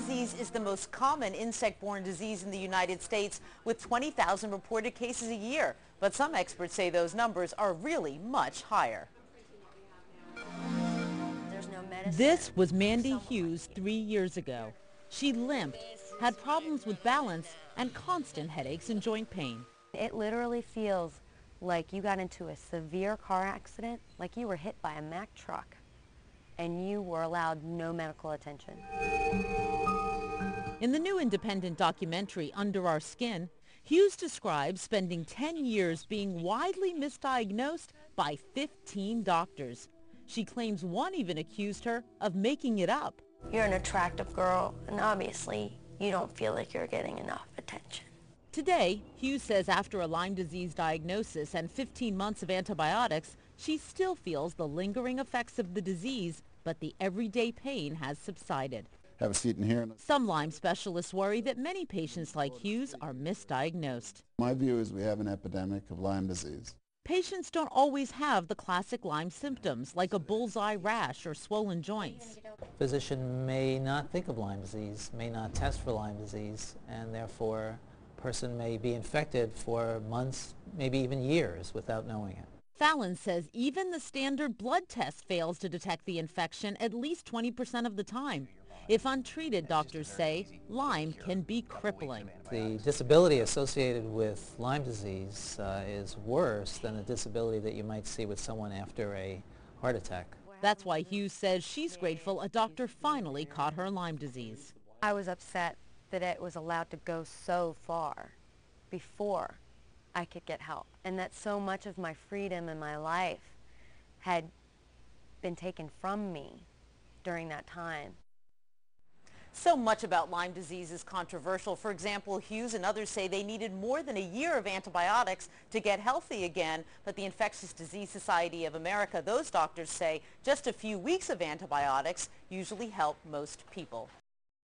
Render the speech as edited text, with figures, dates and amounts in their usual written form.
disease is the most common insect-borne disease in the United States, with 20,000 reported cases a year. But some experts say those numbers are really much higher. This was Mandy Hughes 3 years ago. She limped, had problems with balance, and constant headaches and joint pain. It literally feels like you got into a severe car accident, like you were hit by a Mack truck, and you were allowed no medical attention. In the new independent documentary, Under Our Skin, Hughes describes spending 10 years being widely misdiagnosed by 15 doctors. She claims one even accused her of making it up. You're an attractive girl, and obviously you don't feel like you're getting enough attention. Today, Hughes says after a Lyme disease diagnosis and 15 months of antibiotics, she still feels the lingering effects of the disease, but the everyday pain has subsided. Have a seat in here. Some Lyme specialists worry that many patients like Hughes are misdiagnosed. My view is we have an epidemic of Lyme disease. Patients don't always have the classic Lyme symptoms, like a bullseye rash or swollen joints. Physician may not think of Lyme disease, may not test for Lyme disease, and therefore a person may be infected for months, maybe even years, without knowing it. Fallon says even the standard blood test fails to detect the infection at least 20% of the time. If untreated, doctors say, Lyme can be crippling. The disability associated with Lyme disease is worse than a disability that you might see with someone after a heart attack. That's why Hughes says she's grateful a doctor finally caught her Lyme disease. I was upset that it was allowed to go so far before I could get help, and that so much of my freedom in my life had been taken from me during that time. So much about Lyme disease is controversial. For example, Hughes and others say they needed more than a year of antibiotics to get healthy again. But the Infectious Disease Society of America, those doctors say just a few weeks of antibiotics usually help most people.